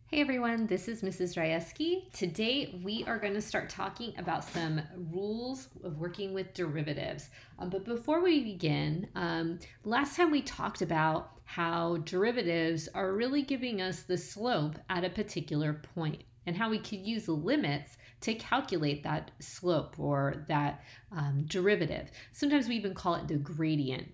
Hey everyone, this is Mrs. Rajewski. Today we are going to start talking about some rules of working with derivatives. But before we begin, last time we talked about how derivatives are really giving us the slope at a particular point and how we could use limits to calculate that slope or that derivative. Sometimes we even call it the gradient.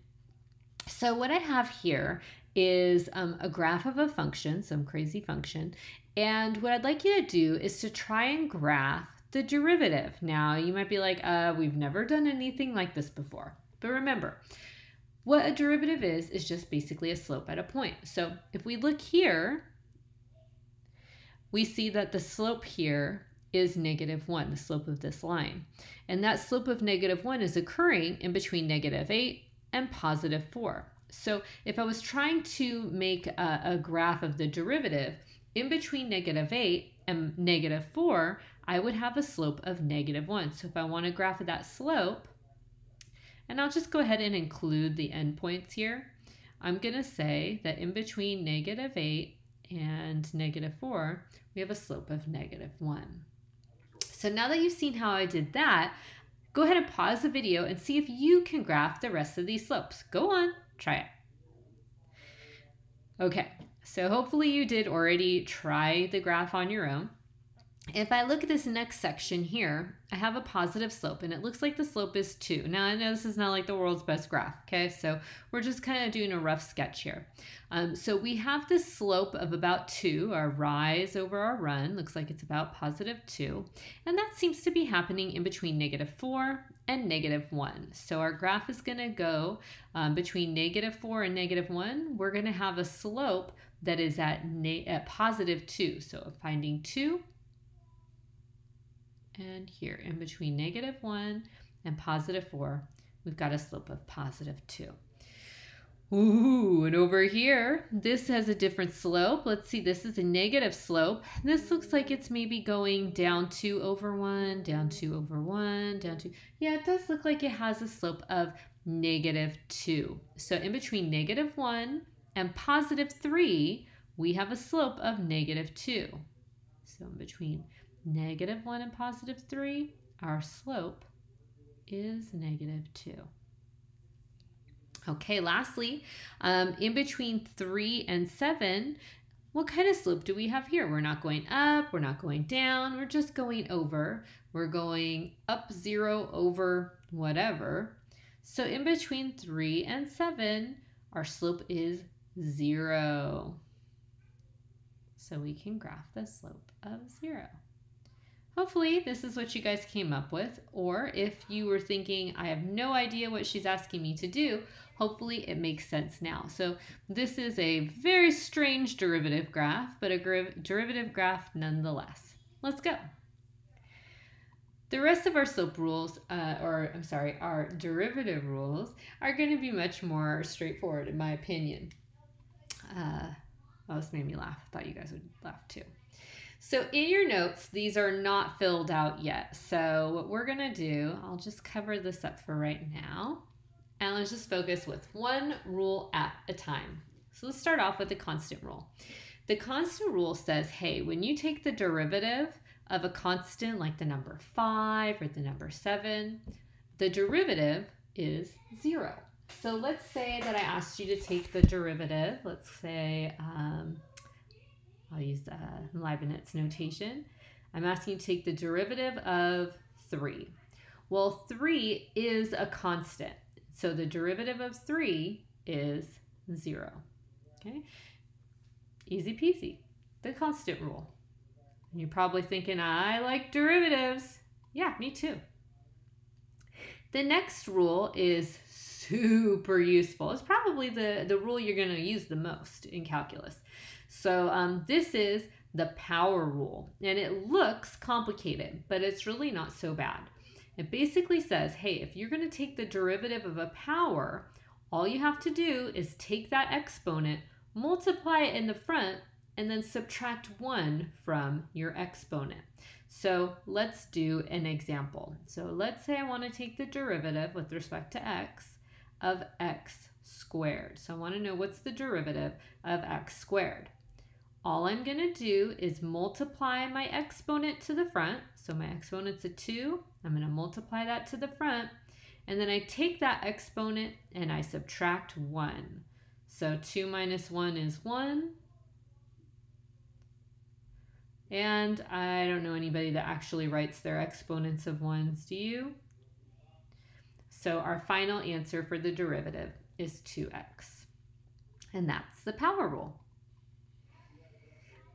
So what I have here is a graph of a function, some crazy function, and what I'd like you to do is to try and graph the derivative. Now, you might be like, we've never done anything like this before. But remember, what a derivative is just basically a slope at a point. So if we look here, we see that the slope here is -1, the slope of this line. And that slope of -1 is occurring in between -8 and +4. So if I was trying to make a graph of the derivative in between -8 and -4, I would have a slope of -1. So if I want to graph of that slope, and I'll just go ahead and include the endpoints here, I'm going to say that in between -8 and -4, we have a slope of -1. So now that you've seen how I did that, go ahead and pause the video and see if you can graph the rest of these slopes. Go on, try it. Okay, so hopefully you did already try the graph on your own. If I look at this next section here, I have a positive slope and it looks like the slope is 2. Now I know this is not like the world's best graph, okay? So we're just kind of doing a rough sketch here. So we have this slope of about 2, our rise over our run, looks like it's about +2. And that seems to be happening in between -4 and -1. So our graph is gonna go between -4 and -1. We're gonna have a slope that is at +2. So finding 2, and here in between -1 and +4, we've got a slope of +2. Ooh, and over here, this has a different slope. Let's see, this is a negative slope. This looks like it's maybe going down 2/1, down 2/1, down 2. Yeah, it does look like it has a slope of -2. So in between -1 and +3, we have a slope of -2. So in between -1 and +3, our slope is -2. Okay, lastly, in between 3 and 7, what kind of slope do we have here? We're not going up, we're not going down, we're just going over. We're going up 0 over whatever. So in between 3 and 7, our slope is 0. So we can graph the slope of 0. Hopefully this is what you guys came up with, or if you were thinking, I have no idea what she's asking me to do, hopefully it makes sense now. So this is a very strange derivative graph, but a derivative graph nonetheless. Let's go. The rest of our slope rules, our derivative rules are going to be much more straightforward in my opinion. Oh, this made me laugh. I thought you guys would laugh too. So in your notes, these are not filled out yet. So what we're gonna do, I'll just cover this up for right now. And let's just focus with one rule at a time. So let's start off with the constant rule. The constant rule says, hey, when you take the derivative of a constant like the number 5 or the number 7, the derivative is 0. So let's say that I asked you to take the derivative. Let's say, I'll use Leibniz notation. I'm asking you to take the derivative of 3. Well, 3 is a constant. So the derivative of 3 is 0. Okay? Easy peasy. The constant rule. And you're probably thinking, I like derivatives. Yeah, me too. The next rule is super useful. It's probably the rule you're going to use the most in calculus. So this is the power rule, and it looks complicated, but it's really not so bad. It basically says, hey, if you're going to take the derivative of a power, all you have to do is take that exponent, multiply it in the front, and then subtract 1 from your exponent. So let's do an example. So let's say I want to take the derivative with respect to x of x squared. So I want to know what's the derivative of x squared. all I'm going to do is multiply my exponent to the front. So my exponent's a 2. I'm going to multiply that to the front. And then I take that exponent and I subtract 1. So 2 minus 1 is 1. And I don't know anybody that actually writes their exponents of 1s, do you? So our final answer for the derivative is 2x. And that's the power rule.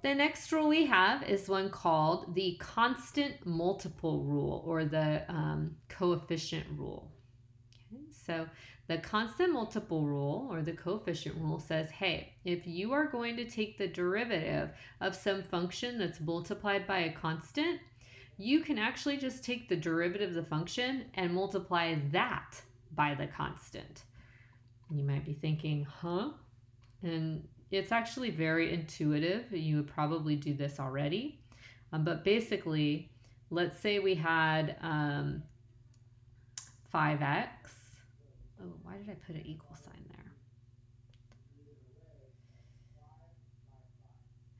The next rule we have is one called the constant multiple rule, or the coefficient rule. Okay, so the constant multiple rule, or the coefficient rule, says, hey, if you are going to take the derivative of some function that's multiplied by a constant, you can actually just take the derivative of the function and multiply that by the constant. You might be thinking, huh? And it's actually very intuitive. You would probably do this already. But basically, let's say we had 5x. Oh, why did I put an equal sign there?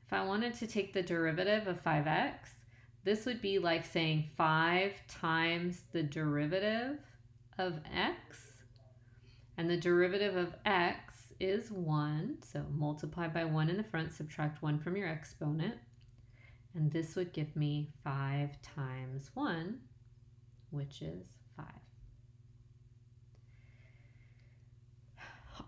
If I wanted to take the derivative of 5x, this would be like saying 5 times the derivative of x. And the derivative of x is 1. So multiply by 1 in the front, subtract 1 from your exponent. And this would give me 5 times 1, which is 5.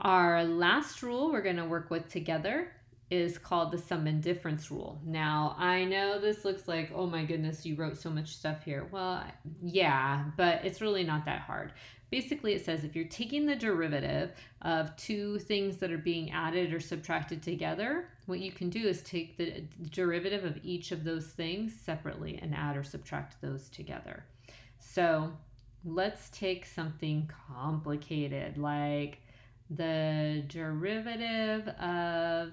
Our last rule we're going to work with together is called the sum and difference rule. Now, I know this looks like, oh my goodness, you wrote so much stuff here. Well, yeah, but it's really not that hard. Basically, it says if you're taking the derivative of two things that are being added or subtracted together, what you can do is take the derivative of each of those things separately and add or subtract those together. So let's take something complicated, like the derivative of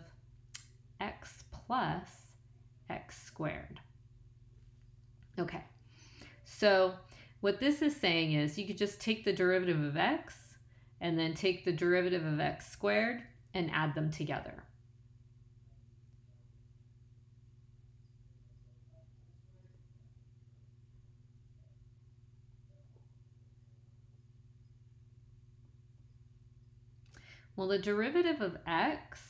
x plus x squared. Okay, so what this is saying is you could just take the derivative of x and then take the derivative of x squared and add them together. Well, the derivative of x,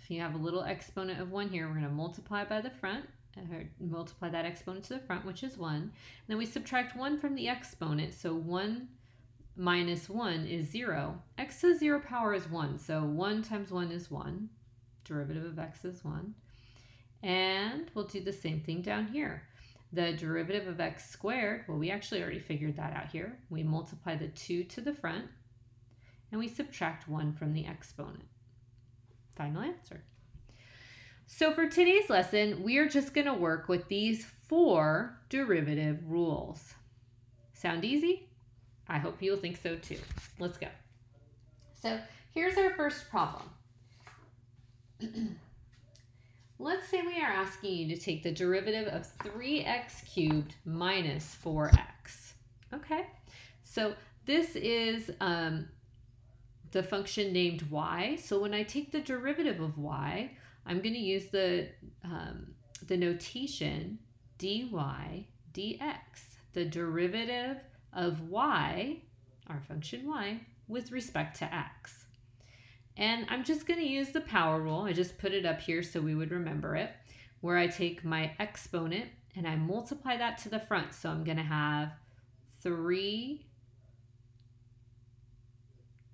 if you have a little exponent of 1 here, we're going to multiply by the front, or multiply that exponent to the front, which is 1. And then we subtract 1 from the exponent, so 1 minus 1 is 0. X to the 0 power is 1, so 1 times 1 is 1. Derivative of x is 1. And we'll do the same thing down here. The derivative of x squared, well, we actually already figured that out here. We multiply the 2 to the front, and we subtract 1 from the exponent. Final answer. So for today's lesson, we are just going to work with these 4 derivative rules. Sound easy? I hope you'll think so too. Let's go. So here's our first problem. Let's say we are asking you to take the derivative of 3x cubed minus 4x. Okay, so this is the function named y. So when I take the derivative of y, I'm going to use the notation dy dx, the derivative of y, our function y, with respect to x. And I'm just going to use the power rule. I just put it up here so we would remember it, where I take my exponent and I multiply that to the front. So I'm going to have 3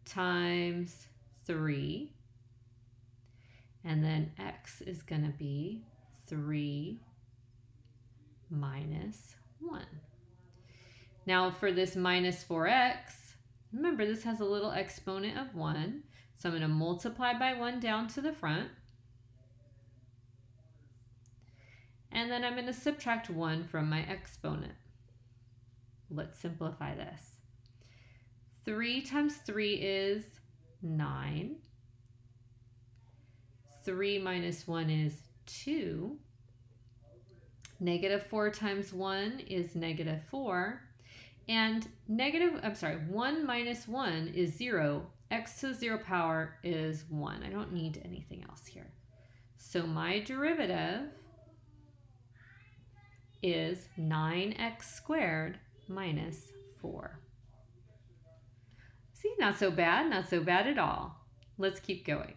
times 3, and then x is going to be 3 minus 1. Now for this minus 4x, remember this has a little exponent of 1, so I'm going to multiply by 1 down to the front, and then I'm going to subtract 1 from my exponent. Let's simplify this. 3 times 3 is 9. 3 minus 1 is 2. Negative 4 times 1 is negative 4. And 1 minus 1 is 0. X to the 0 power is 1. I don't need anything else here. So my derivative is 9x squared minus 4. See, not so bad at all. Let's keep going.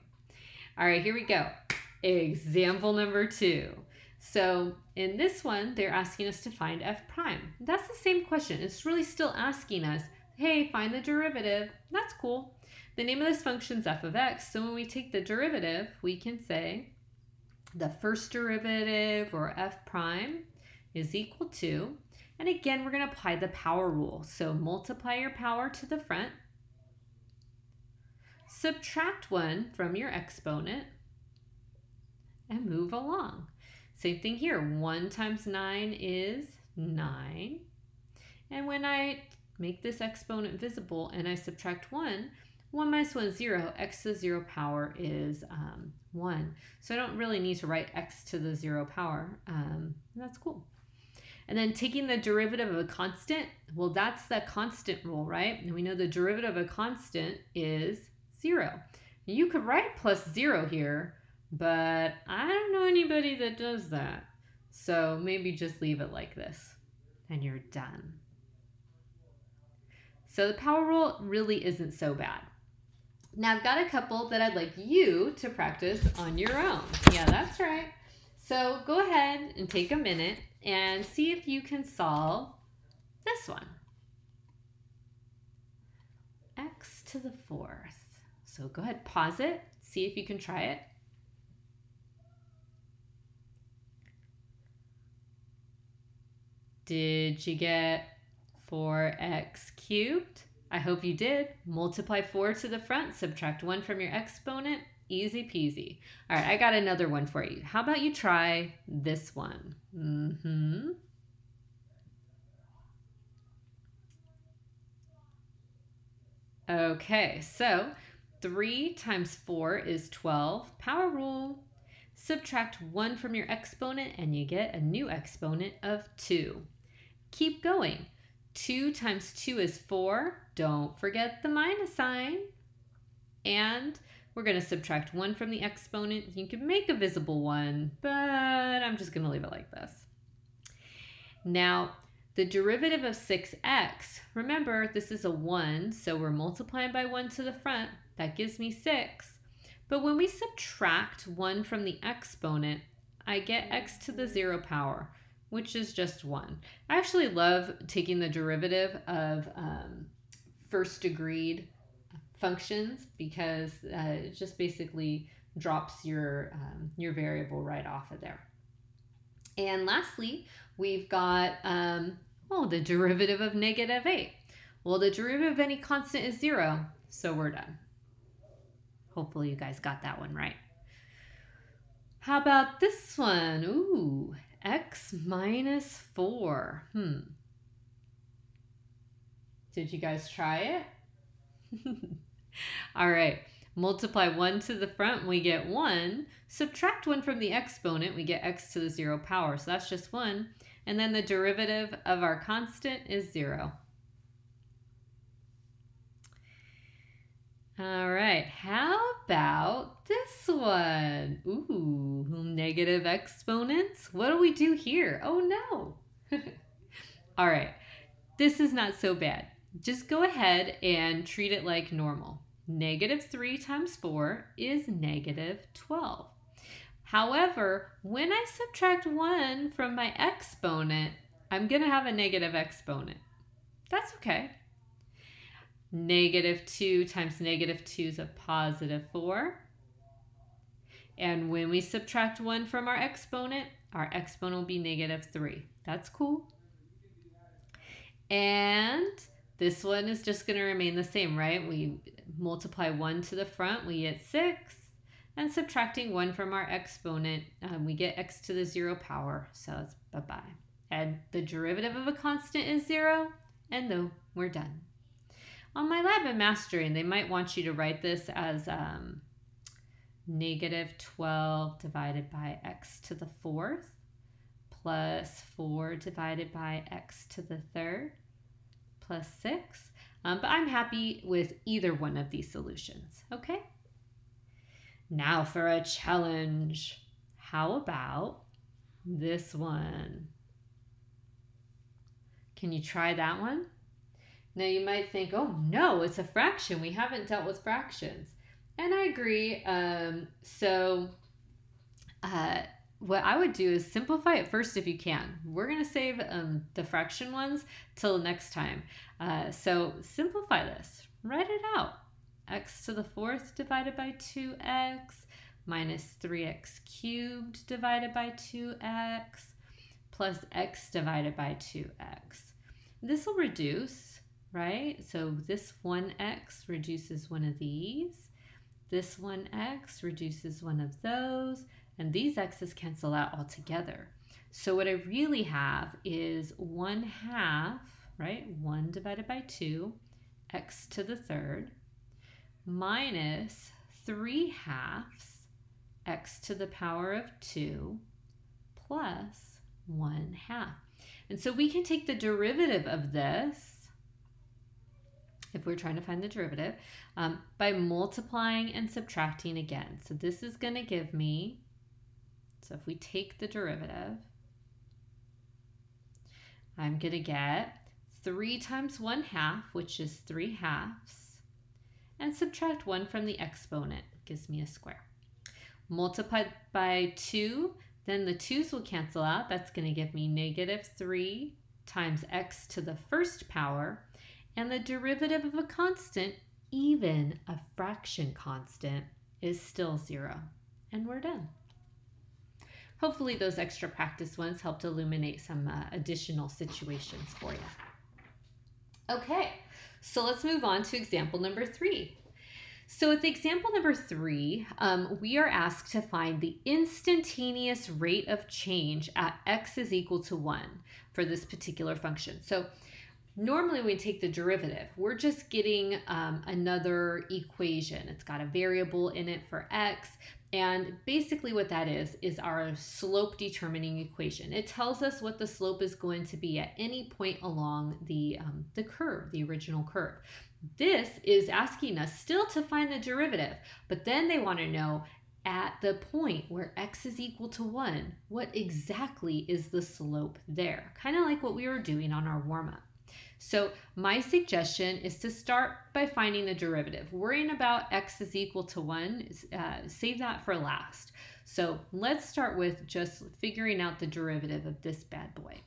All right, here we go. Example number 2. So in this one, they're asking us to find f prime. That's the same question. It's really still asking us, hey, find the derivative. That's cool. The name of this function is f of x. So when we take the derivative, we can say the first derivative, or f prime, is equal to, and again, we're going to apply the power rule. So multiply your power to the front, subtract 1 from your exponent, and move along. Same thing here. 1 times 9 is 9. And when I make this exponent visible and I subtract 1, 1 minus 1 is 0. X to the 0 power is 1. So I don't really need to write x to the 0 power. That's cool. And then taking the derivative of a constant, well, that's the constant rule, right? And we know the derivative of a constant is 0. You could write plus 0 here, but I don't know anybody that does that. So maybe just leave it like this, and you're done. So the power rule really isn't so bad. Now I've got a couple that I'd like you to practice on your own. Yeah, that's right. So go ahead and take a minute and see if you can solve this one. X to the 4th. So go ahead, pause it, see if you can try it. Did you get 4x cubed? I hope you did. Multiply 4 to the front, subtract 1 from your exponent. Easy peasy. All right, I got another one for you. How about you try this one? Okay, so 3 times 4 is 12. Power rule. Subtract 1 from your exponent and you get a new exponent of 2. Keep going. 2 times 2 is 4. Don't forget the minus sign. And we're going to subtract 1 from the exponent. You can make a visible one, but I'm just going to leave it like this. Now, the derivative of 6x, remember this is a 1, so we're multiplying by 1 to the front. That gives me 6. But when we subtract 1 from the exponent, I get x to the 0 power, which is just 1. I actually love taking the derivative of first degree functions because it just basically drops your variable right off of there. And lastly, we've got the derivative of negative 8. Well, the derivative of any constant is 0, so we're done. Hopefully you guys got that one right. How about this one? Ooh, x minus 4. Did you guys try it? All right, multiply 1 to the front, we get 1. Subtract 1 from the exponent, we get x to the 0 power, so that's just 1. And then the derivative of our constant is 0. All right, how about this one? Ooh, negative exponents. What do we do here? Oh no. All right, this is not so bad. Just go ahead and treat it like normal. Negative 3 times 4 is negative 12. However, when I subtract 1 from my exponent, I'm going to have a negative exponent. That's okay. Negative 2 times negative 2 is a positive 4. And when we subtract 1 from our exponent will be negative 3. That's cool. And this one is just going to remain the same, right? We multiply 1 to the front, we get 6. And subtracting 1 from our exponent, we get x to the 0 power. So it's bye-bye. And the derivative of a constant is 0. And though we're done. On my lab and mastering, they might want you to write this as negative 12 divided by x to the 4th plus 4 divided by x to the 3rd plus 6. But I'm happy with either one of these solutions, okay? Now for a challenge. How about this one? Can you try that one? Now you might think, oh no, it's a fraction. We haven't dealt with fractions. And I agree. What I would do is simplify it first if you can. We're going to save the fraction ones till next time. So simplify this. Write it out. X to the fourth divided by 2x minus 3x cubed divided by 2x plus x divided by 2x. This will reduce, right? So this 1x reduces one of these. This 1x reduces one of those. And these x's cancel out altogether. So what I really have is 1/2, right? 1 divided by 2, x to the third, minus 3/2, x to the power of 2, plus 1/2. And so we can take the derivative of this, if we're trying to find the derivative, by multiplying and subtracting again. So this is going to give me, so if we take the derivative, I'm going to get 3 times 1/2, which is 3/2, and subtract 1 from the exponent, gives me a square. Multiplied by 2, then the 2's will cancel out. That's going to give me -3 times x to the first power, and the derivative of a constant, even a fraction constant, is still 0. And we're done. Hopefully those extra practice ones helped illuminate some additional situations for you. Okay, so let's move on to example number 3. So with example number 3, we are asked to find the instantaneous rate of change at x is equal to 1 for this particular function. So normally when we take the derivative, we're just getting another equation. It's got a variable in it for x. And basically what that is our slope determining equation. It tells us what the slope is going to be at any point along the curve, the original curve. This is asking us still to find the derivative, but then they want to know at the point where x is equal to 1, what exactly is the slope there? Kind of like what we were doing on our warm-up. So my suggestion is to start by finding the derivative. Worrying about x is equal to 1, save that for last. So let's start with just figuring out the derivative of this bad boy.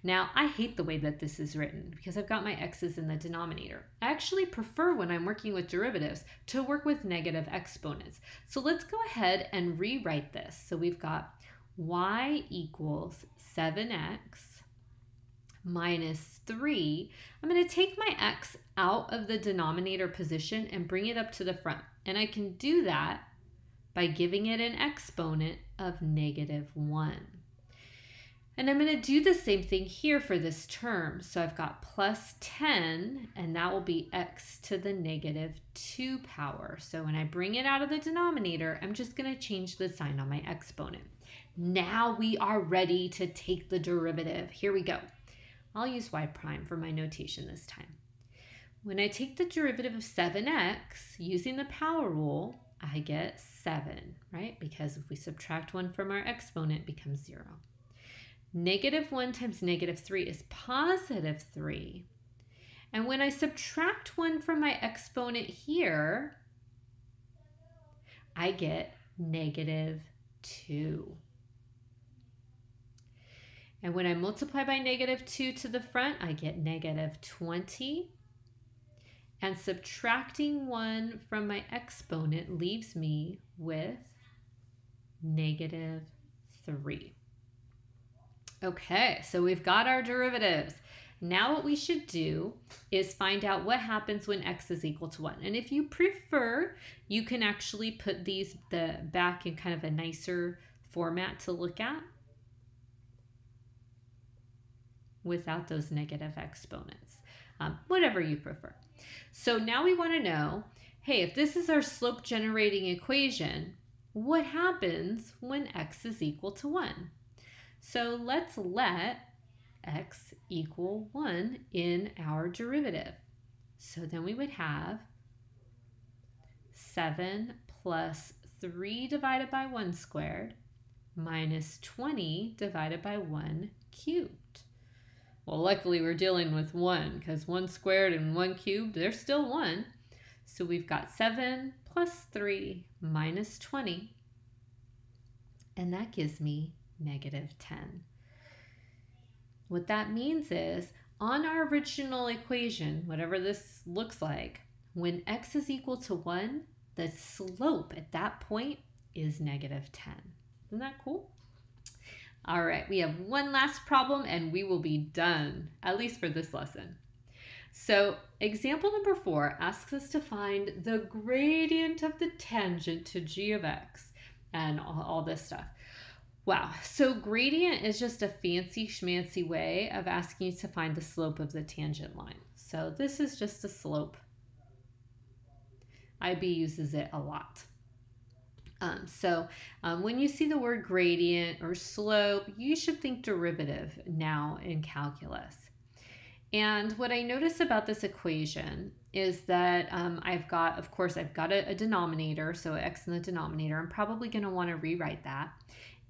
Now, I hate the way that this is written because I've got my x's in the denominator. I actually prefer when I'm working with derivatives to work with negative exponents. So let's go ahead and rewrite this. So we've got y equals 7x minus 3, I'm going to take my x out of the denominator position and bring it up to the front. And I can do that by giving it an exponent of -1. And I'm going to do the same thing here for this term. So I've got plus 10, and that will be x to the -2 power. So when I bring it out of the denominator, I'm just going to change the sign on my exponent. Now we are ready to take the derivative. Here we go. I'll use y prime for my notation this time. When I take the derivative of 7x, using the power rule, I get 7, right? Because if we subtract 1 from our exponent, it becomes 0. -1 times -3 is positive 3. And when I subtract 1 from my exponent here, I get -2. And when I multiply by -2 to the front, I get -20. And subtracting 1 from my exponent leaves me with -3. Okay, so we've got our derivatives. Now what we should do is find out what happens when x is equal to 1. And if you prefer, you can actually put these back in kind of a nicer format to look at without those negative exponents, whatever you prefer. So now we want to know, hey, if this is our slope generating equation, what happens when x is equal to 1? So let's let x equal 1 in our derivative. So then we would have 7 plus 3 divided by 1 squared minus 20 divided by 1 cubed. Well, luckily we're dealing with 1 because 1 squared and 1 cubed, they're still 1. So we've got 7 plus 3 minus 20, and that gives me negative 10. What that means is, on our original equation, whatever this looks like, when x is equal to 1, the slope at that point is negative 10. Isn't that cool? All right, we have one last problem and we will be done, at least for this lesson. So example number 4 asks us to find the gradient of the tangent to g of x and all this stuff. Wow, so gradient is just a fancy schmancy way of asking you to find the slope of the tangent line. So this is just a slope. IB uses it a lot. When you see the word gradient or slope, you should think derivative now in calculus. And what I notice about this equation is that I've got a denominator, so x in the denominator. I'm probably going to want to rewrite that.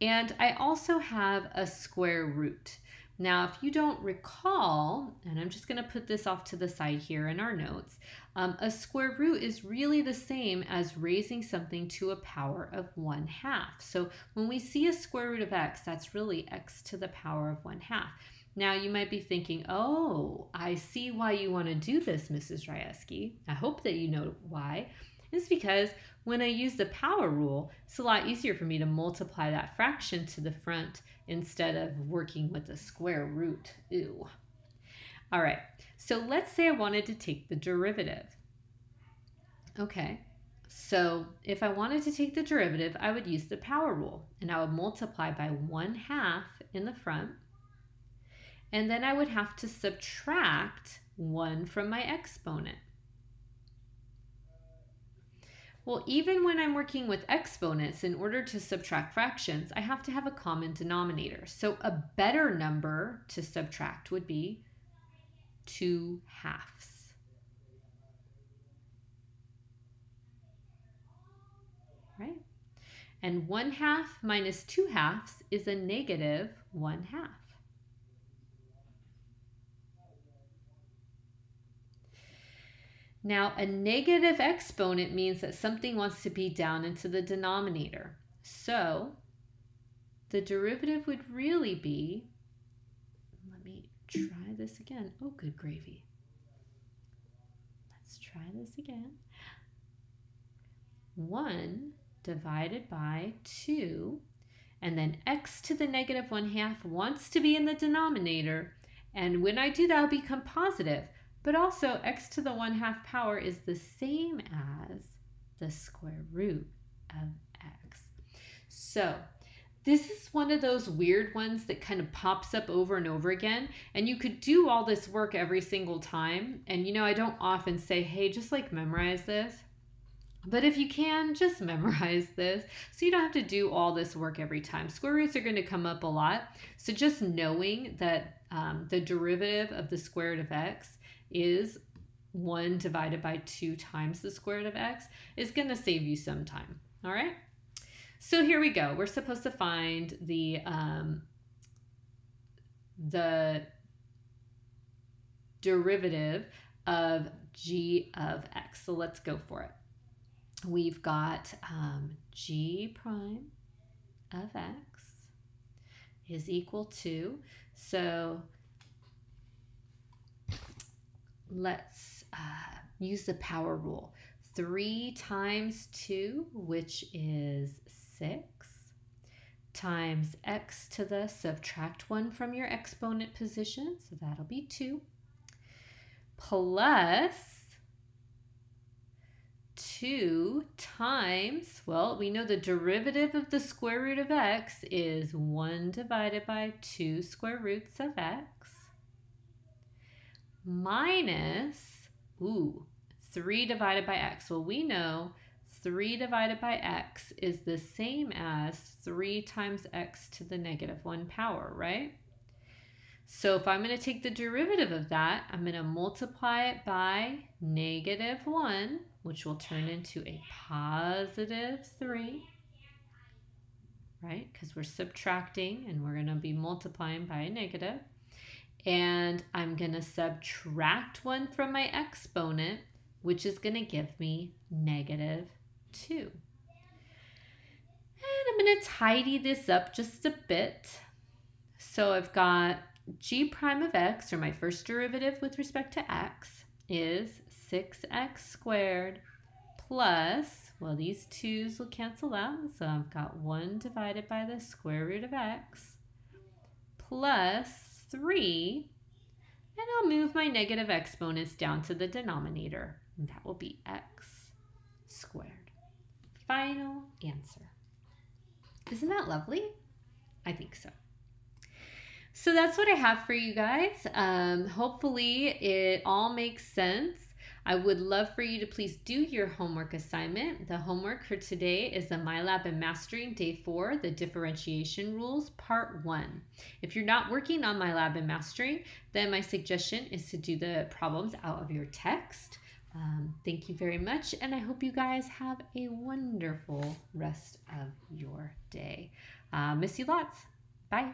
And I also have a square root. Now, if you don't recall, and I'm just going to put this off to the side here in our notes, a square root is really the same as raising something to a power of 1/2. So when we see a square root of x, that's really x to the power of 1/2. Now you might be thinking, oh, I see why you want to do this, Mrs. Ryeski. I hope that you know why. It's because when I use the power rule, it's a lot easier for me to multiply that fraction to the front instead of working with the square root. Ew. All right, so let's say I wanted to take the derivative. Okay, so if I wanted to take the derivative, I would use the power rule, and I would multiply by 1/2 in the front, and then I would have to subtract 1 from my exponent. Well, even when I'm working with exponents, in order to subtract fractions, I have to have a common denominator. So a better number to subtract would be 2/2. Right? And 1/2 minus 2/2 is a negative 1/2. Now, a negative exponent means that something wants to be down into the denominator. So the derivative would really be, let me try this again. Oh, good gravy. Let's try this again. 1 divided by 2, and then x to the negative 1/2 wants to be in the denominator. And when I do that, it'll become positive. But also, x to the 1/2 power is the same as the square root of x. So this is one of those weird ones that kind of pops up over and over again. And you could do all this work every single time. And you know, I don't often say, hey, just like memorize this. But if you can, just memorize this so you don't have to do all this work every time. Square roots are going to come up a lot. So just knowing that the derivative of the square root of x is 1 divided by 2 times the square root of x is going to save you some time. All right? So here we go. We're supposed to find the derivative of g of x. So let's go for it. We've got g prime of x is equal to, so let's use the power rule. 3 times 2, which is 6, times x to the, subtract 1 from your exponent position, so that'll be 2, plus 2 times, well, we know the derivative of the square root of x is 1 divided by 2 square roots of x, minus, 3 divided by x. Well, we know 3 divided by x is the same as 3 times x to the negative 1 power, right? So if I'm going to take the derivative of that, I'm going to multiply it by negative 1, which will turn into a positive 3. right? Because we're subtracting and we're going to be multiplying by a negative. And I'm going to subtract 1 from my exponent, which is going to give me negative 2. And I'm going to tidy this up just a bit. So I've got g prime of x, or my first derivative with respect to x, is 6x squared plus, well, these 2's will cancel out, so I've got 1 divided by the square root of x plus 3, and I'll move my negative exponents down to the denominator, and that will be x squared. Final answer. Isn't that lovely? I think so. So that's what I have for you guys. Hopefully it all makes sense. I would love for you to please do your homework assignment. The homework for today is the MyLab and Mastering Day 4, the Differentiation Rules, Part 1. If you're not working on MyLab and Mastering, then my suggestion is to do the problems out of your text. Thank you very much, and I hope you guys have a wonderful rest of your day. Miss you lots. Bye.